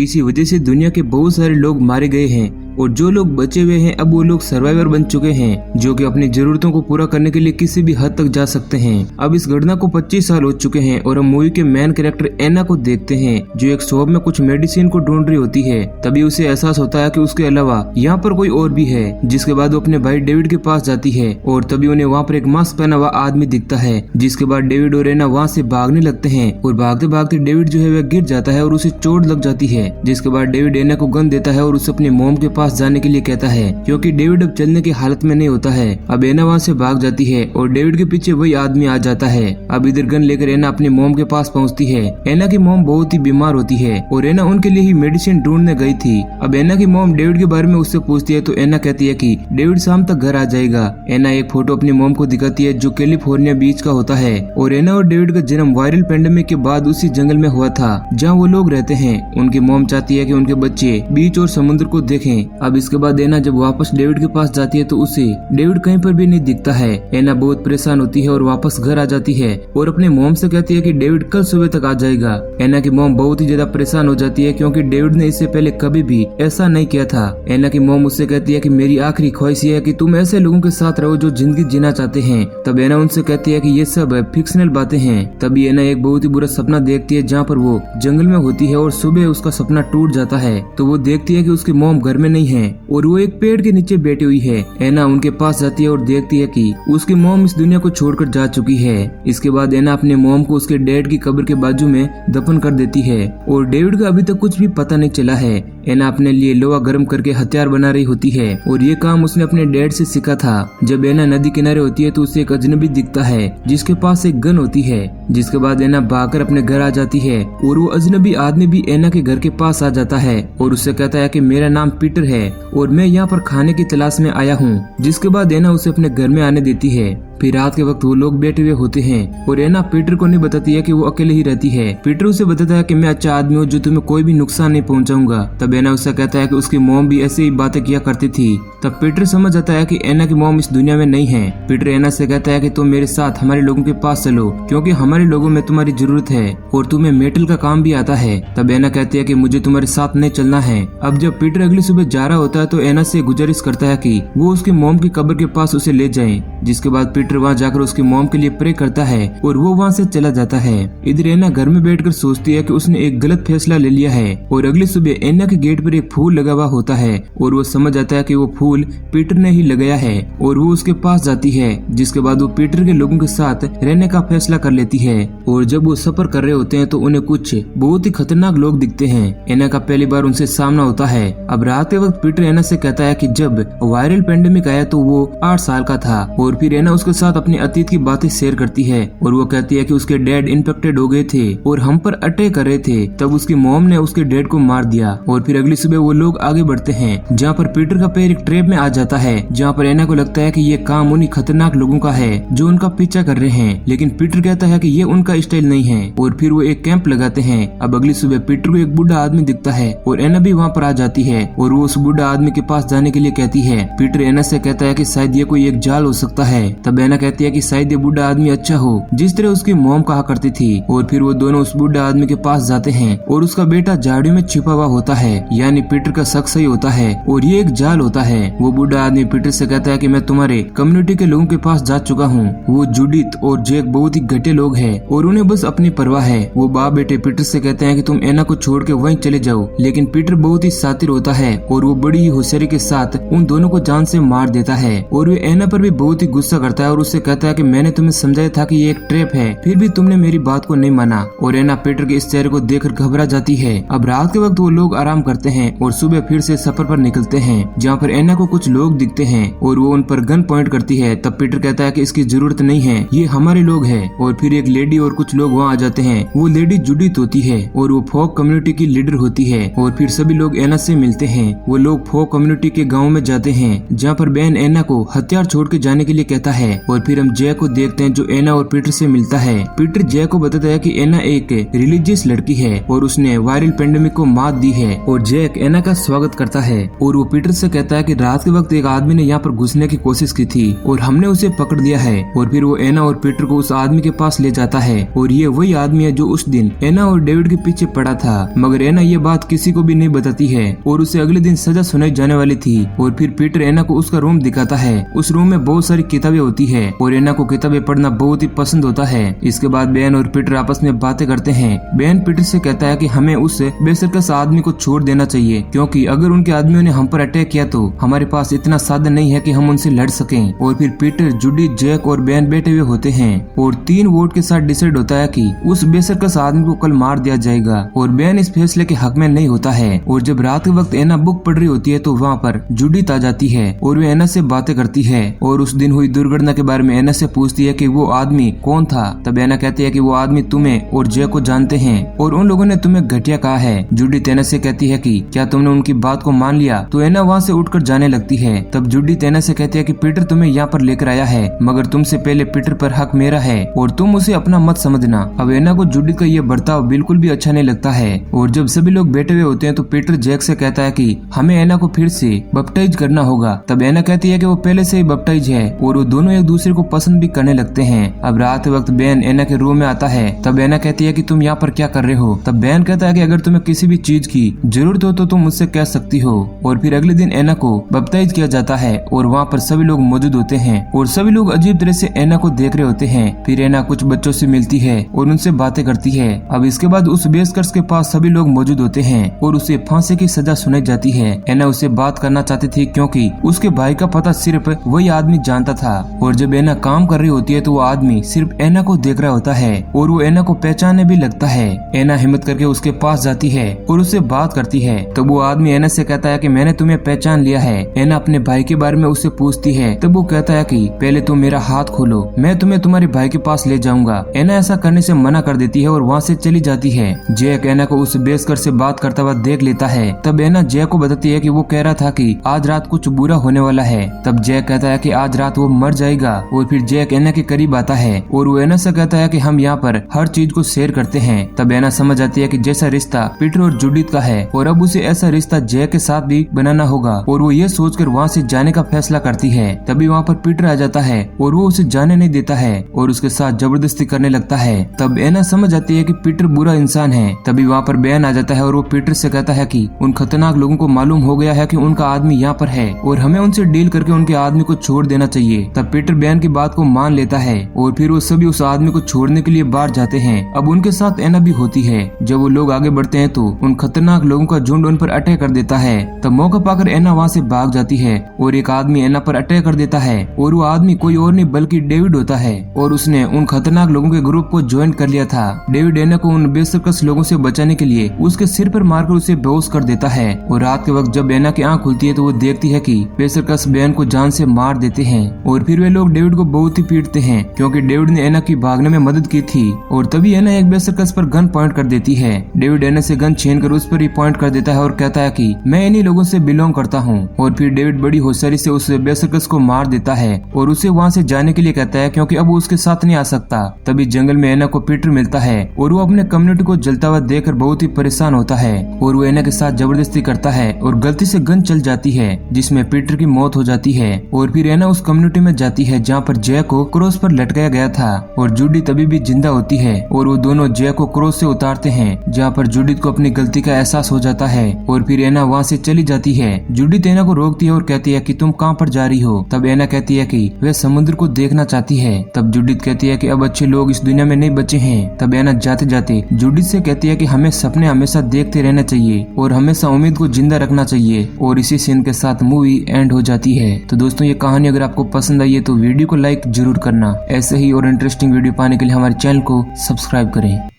किसी वजह से दुनिया के बहुत सारे लोग मारे गए हैं और जो लोग बचे हुए हैं अब वो लोग सर्वाइवर बन चुके हैं जो कि अपनी जरूरतों को पूरा करने के लिए किसी भी हद तक जा सकते हैं। अब इस घटना को 25 साल हो चुके हैं और हम मूवी के मेन कैरेक्टर एना को देखते हैं जो एक शॉप में कुछ मेडिसिन को ढूंढ रही होती है। तभी उसे एहसास होता है कि उसके अलावा यहाँ पर कोई और भी है, जिसके बाद वो अपने भाई डेविड के पास जाती है और तभी उन्हें वहाँ पर एक मास्क पहना हुआ आदमी दिखता है। जिसके बाद डेविड और एना वहाँ से भागने लगते हैं और भागते भागते डेविड जो है वह गिर जाता है और उसे चोट लग जाती है। जिसके बाद डेविड एना को गन देता है और उसे अपनी मॉम के पास जाने के लिए कहता है क्योंकि डेविड अब चलने की हालत में नहीं होता है। अब एना वहाँ से भाग जाती है और डेविड के पीछे वही आदमी आ जाता है। अब इधर गन लेकर एना अपनी मॉम के पास पहुँचती है। एना की मॉम बहुत ही बीमार होती है और एना उनके लिए ही मेडिसिन ढूंढने गई थी। अब एना की मॉम डेविड के बारे में उससे पूछती है तो एना कहती है कि डेविड शाम तक घर आ जाएगा। एना एक फोटो अपनी मॉम को दिखाती है जो कैलिफोर्निया बीच का होता है और एना और डेविड का जन्म वायरल पेंडेमिक के बाद उसी जंगल में हुआ था जहाँ वो लोग रहते हैं। उनकी मॉम चाहती है कि उनके बच्चे बीच और समुद्र को देखें। अब इसके बाद एना जब वापस डेविड के पास जाती है तो उसे डेविड कहीं पर भी नहीं दिखता है। एना बहुत परेशान होती है और वापस घर आ जाती है और अपने मॉम से कहती है कि डेविड कल सुबह तक आ जाएगा। एना की मॉम बहुत ही ज्यादा परेशान हो जाती है क्योंकि डेविड ने इससे पहले कभी भी ऐसा नहीं किया था। एना की मॉम उससे कहती है कि मेरी आखिरी ख्वाहिश ये है कि तुम ऐसे लोगों के साथ रहो जो जिंदगी जीना चाहते हैं। तब एना उनसे कहती है कि ये सब फिक्शनल बातें हैं। तभी एना एक बहुत ही बुरा सपना देखती है जहाँ पर वो जंगल में होती है और सुबह उसका सपना टूट जाता है तो वो देखती है कि उसकी मॉम घर में नहीं है और वो एक पेड़ के नीचे बैठी हुई है। एना उनके पास जाती है और देखती है कि उसकी मॉम इस दुनिया को छोड़कर जा चुकी है। इसके बाद एना अपने मॉम को उसके डैड की कब्र के बाजू में दफन कर देती है और डेविड का अभी तक कुछ भी पता नहीं चला है। एना अपने लिए लोहा गर्म करके हथियार बना रही होती है और ये काम उसने अपने डैड से सीखा था। जब एना नदी किनारे होती है तो उसे एक अजनबी दिखता है जिसके पास एक गन होती है। जिसके बाद एना भागकर अपने घर आ जाती है और वो अजनबी आदमी भी एना के घर के पास आ जाता है और उससे कहता है कि मेरा नाम पीटर है और मैं यहाँ पर खाने की तलाश में आया हूँ। जिसके बाद एना उसे अपने घर में आने देती है। फिर रात के वक्त वो लोग बैठे हुए होते हैं और एना पीटर को नहीं बताती है कि वो अकेले ही रहती है। पीटर उसे बताता है कि मैं अच्छा आदमी हूँ जो तुम्हें कोई भी नुकसान नहीं पहुंचाऊंगा। तब एना उससे कहता है कि उसकी मॉम भी ऐसे ही बातें किया करती थी। तब पीटर समझ जाता है कि एना की मॉम इस दुनिया में नहीं है। पीटर एना से कहता है कि तुम मेरे साथ हमारे लोगों के पास चलो क्योंकि हमारे लोगों में तुम्हारी जरूरत है और तुम्हें मेटल का काम भी आता है। तब एना कहती है कि मुझे तुम्हारे साथ नहीं चलना है। अब जब पीटर अगली सुबह जा रहा होता है तो एना से गुजारिश करता है कि वो उसकी मॉम की कब्र के पास उसे ले जाए। जिसके बाद पीटर वहाँ जाकर उसकी मॉम के लिए प्रे करता है और वो वहाँ से चला जाता है। इधर एना घर में बैठकर सोचती है कि उसने एक गलत फैसला ले लिया है और अगली सुबह एना के गेट पर एक फूल लगा हुआ होता है और वो समझ जाता है कि वो फूल पीटर ने ही लगाया है और वो उसके पास जाती है। जिसके बाद वो पीटर के लोगों के साथ रहने का फैसला कर लेती है और जब वो सफर कर रहे होते हैं तो उन्हें कुछ बहुत ही खतरनाक लोग दिखते हैं। एना का पहली बार उनसे सामना होता है। अब रात के वक्त पीटर एना से कहता है कि जब वायरल पेंडेमिक आया तो वो 8 साल का था और फिर एना उसके साथ अपने अतीत की बातें शेयर करती है और वो कहती है कि उसके डैड इन्फेक्टेड हो गए थे और हम पर अटैक कर रहे थे। तब उसकी मॉम ने उसके डैड को मार दिया और फिर अगली सुबह वो लोग आगे बढ़ते हैं जहाँ पर पीटर का पैर एक ट्रैप में आ जाता है जहाँ पर एना को लगता है कि ये काम उन्हीं खतरनाक लोगों का है जो उनका पीछा कर रहे हैं। लेकिन पीटर कहता है कि ये उनका स्टाइल नहीं है और फिर वो एक कैंप लगाते हैं। अब अगली सुबह पीटर को एक बूढ़ा आदमी दिखता है और एना भी वहाँ पर आ जाती है और वो उस बूढ़ा आदमी के पास जाने के लिए कहती है। पीटर एना से कहता है कि शायद ये कोई एक जाल हो सकता है। तब एना कहती है कि शायद ये बूढ़ा आदमी अच्छा हो जिस तरह उसकी मॉम कहा करती थी और फिर वो दोनों उस बूढ़ा आदमी के पास जाते हैं और उसका बेटा झाड़ियों में छिपा हुआ होता है। यानी पीटर का शक सही होता है और ये एक जाल होता है। वो बूढ़ा आदमी पीटर से कहता है कि मैं तुम्हारे कम्युनिटी के लोगों के पास जा चुका हूँ। वो जूडिथ और जैक बहुत ही घटे लोग हैं और उन्हें बस अपनी परवाह है। वो बाप बेटे पीटर से कहते हैं कि तुम एना को छोड़ के वहीं चले जाओ। लेकिन पीटर बहुत ही शातिर होता है और वो बड़ी ही होशियारी के साथ उन दोनों को जान से मार देता है और वो एना पर भी बहुत ही गुस्सा करता है और उससे कहता है कि मैंने तुम्हें समझाया था कि ये एक ट्रैप है फिर भी तुमने मेरी बात को नहीं माना। और एना पीटर के इस चेहरे को देखकर घबरा जाती है। अब रात के वक्त वो लोग आराम करते हैं और सुबह फिर से सफर पर निकलते हैं जहाँ पर एना को कुछ लोग दिखते हैं और वो उन पर गन पॉइंट करती है। तब पीटर कहता है कि इसकी जरूरत नहीं है, ये हमारे लोग हैं। और फिर एक लेडी और कुछ लोग वहाँ आ जाते हैं। वो लेडी जूडिथ होती है और वो फोक कम्युनिटी की लीडर होती है और फिर सभी लोग एना से मिलते हैं। वो लोग फोक कम्युनिटी के गाँव में जाते हैं जहाँ पर बहन एना को हथियार छोड़ के जाने के लिए लिए कहता है। और फिर हम जय को देखते हैं जो एना और पीटर से मिलता है। पीटर जय को बताता है कि एना एक रिलीजियस लड़की है और उसने वायरल पेंडेमिक को मात दी है। और जैक एना का स्वागत करता है और वो पीटर से कहता है कि रात के वक्त एक आदमी ने यहाँ पर घुसने की कोशिश की थी और हमने उसे पकड़ लिया है। और फिर वो एना और पीटर को उस आदमी के पास ले जाता है और ये वही आदमी है जो उस दिन एना और डेविड के पीछे पड़ा था। मगर एना ये बात किसी को भी नहीं बताती है और उसे अगले दिन सजा सुनाई जाने वाली थी। और फिर पीटर एना को उसका रूम दिखाता है। उस रूम में बहुत सारी किताबें होती है और एना को किताबें पढ़ना बहुत ही पसंद होता है। इसके बाद बेन और पीटर आपस में बातें करते हैं। बेन पीटर से कहता है कि हमें उस बेसरकस आदमी को छोड़ देना चाहिए, क्योंकि अगर उनके आदमियों ने हम पर अटैक किया तो हमारे पास इतना साधन नहीं है कि हम उनसे लड़ सकें। और फिर पीटर, जूडी, जैक और बेन बैठे हुए होते हैं और 3 वोट के साथ डिसाइड होता है कि उस बेसरकस आदमी को कल मार दिया जाएगा। और बेन इस फैसले के हक में नहीं होता है। और जब रात के वक्त एना बुक पढ़ रही होती है तो वहाँ पर जूडी आ जाती है और वे एना से बातें करती है और उस दिन हुई दुर्घटना के बारे में एना से पूछती है कि वो आदमी कौन था। तब एना कहती है कि वो आदमी तुम्हें और जय को जानते हैं और उन लोगों ने तुम्हें घटिया कहा है। जूडी एना से कहती है कि क्या तुमने उनकी बात को मान लिया। तो एना वहाँ से उठकर जाने लगती है। तब जूडी एना से कहती है कि पीटर तुम्हें यहाँ पर लेकर आया है, मगर तुमसे पहले पीटर पर हक मेरा है और तुम उसे अपना मत समझना। अब एना को जूडी का ये बर्ताव बिल्कुल भी अच्छा नहीं लगता है। और जब सभी लोग बैठे हुए होते हैं तो पीटर जैक से कहता है कि हमें एना को फिर से बप्टाइज करना होगा। तब एना कहती है कि वो पहले से ही बप्टाइज है और वो दोनों एक दूसरे को पसंद भी करने लगते हैं। अब रात वक्त बेन एना के रूम में आता है। तब एना कहती है कि तुम यहाँ पर क्या कर रहे हो। तब बेन कहता है कि अगर तुम्हें किसी भी चीज की जरूरत हो तो तुम मुझसे कह सकती हो। और फिर अगले दिन एना को बप्टाइज किया जाता है और वहाँ पर सभी लोग मौजूद होते हैं और सभी लोग अजीब तरह से एना को देख रहे होते हैं। फिर एना कुछ बच्चों से मिलती है और उनसे बातें करती है। अब इसके बाद उस बेसकर्स के पास सभी लोग मौजूद होते हैं और उसे फांसी की सजा सुनाई जाती है। एना उससे बात करना चाहती थी क्योंकि उसके भाई का पता सिर्फ वही आदमी जानता था। और जब एना काम कर रही होती है तो वो आदमी सिर्फ एना को देख रहा होता है और वो एना को पहचानने भी लगता है। एना हिम्मत करके उसके पास जाती है और उससे बात करती है। तब वो आदमी एना से कहता है कि मैंने तुम्हें पहचान लिया है। एना अपने भाई के बारे में उससे पूछती है। तब वो कहता है कि पहले तुम मेरा हाथ खोलो, मैं तुम्हें तुम्हारे भाई के पास ले जाऊंगा। एना ऐसा करने से मना कर देती है और वहाँ से चली जाती है। जैक एना को उस बेसकर से बात करता हुआ देख लेता है। तब एना जैक को बताती है कि वो कह रहा था कि आज रात कुछ बुरा होने वाला है। तब जैक कहता है कि आज रात वो मर जाएगा। और फिर जैक एना के करीब आता है और वो एना से कहता है कि हम यहाँ पर हर चीज को शेयर करते हैं। तब एना समझ जाती है कि जैसा रिश्ता पीटर और जूडिथ का है और अब उसे ऐसा रिश्ता जैक के साथ भी बनाना होगा। और वो ये सोचकर वहाँ से जाने का फैसला करती है। तभी वहाँ पर पीटर आ जाता है और वो उसे जाने नहीं देता है और उसके साथ जबरदस्ती करने लगता है। तब एना समझ जाती है कि पीटर बुरा इंसान है। तभी वहाँ पर बेन आ जाता है और वो पीटर से कहता है कि उन खतरनाक लोगों को मालूम हो गया है कि उनका आदमी यहाँ पर है और हमें उनसे डील करके उनके आदमी को छोड़ देना चाहिए। तब पीटर बेन की बात को मान लेता है और फिर वो सभी उस आदमी को छोड़ने के लिए बाहर जाते हैं। अब उनके साथ एना भी होती है। जब वो लोग आगे बढ़ते हैं तो उन खतरनाक लोगों का झुंड उन पर अटैक कर देता है। तब मौका पाकर एना वहाँ से भाग जाती है और एक आदमी एना पर अटैक कर देता है और वो आदमी कोई और नहीं बल्कि डेविड होता है और उसने उन खतरनाक लोगों के ग्रुप को ज्वाइन कर लिया था। डेविड एना को उन बेसकस लोगों से बचाने के लिए उसके सिर पर मारकर उसे बेहोश कर देता है। और रात के वक्त जब एना की आंख खुलती है तो वो देखती है कि बेसकस बेन को जान से मार देते हैं। और फिर वे लोग डेविड को बहुत ही पीटते हैं क्योंकि डेविड ने एना की भागने में मदद की थी। और तभी एना एक बेसकस पर गन पॉइंट कर देती है। डेविड एना से गन छीन कर उस पर ही पॉइंट कर देता है और कहता है कि मैं इन्हीं लोगों से बिलोंग करता हूँ। और फिर डेविड बड़ी होशियारी से उस बेसकस को मार देता है और उसे वहाँ से जाने के लिए कहता है क्योंकि अब वो उसके साथ नहीं आ सकता। तभी जंगल में एना को पीटर मिलता है और वो अपने कम्युनिटी को जलता हुआ देखकर बहुत ही परेशान होता है और वो एना के साथ जबरदस्ती करता है और गलती से गन चल जाती है जिसमें पीटर की मौत हो जाती है। और फिर एना उस कम्युनिटी में जाती है जहाँ पर जय को क्रॉस पर लटकाया गया था और जूडी तभी भी जिंदा होती है और वो दोनों जय को क्रॉस से उतारते हैं जहाँ पर जूडिथ को अपनी गलती का एहसास हो जाता है। और फिर एना वहाँ से चली जाती है। जूडिथ एना को रोकती है और कहती है कि तुम कहाँ पर जा रही हो। तब एना कहती है कि वह समुद्र को देखना चाहती है। तब जूडिथ कहती है कि अब अच्छे लोग इस दुनिया में नहीं बचे हैं। तब एना जाते जाते जूडिथ से कहती है कि हमें सपने हमेशा देखते रहना चाहिए और हमेशा उम्मीद को जिंदा रखना चाहिए। और इसी सीन के साथ मूवी एंड हो जाती है। तो दोस्तों ये कहानी अगर आपको पसंद आई है तो वीडियो को लाइक जरूर करना। ऐसे ही और इंटरेस्टिंग वीडियो पाने के लिए हमारे चैनल को सब्सक्राइब करें।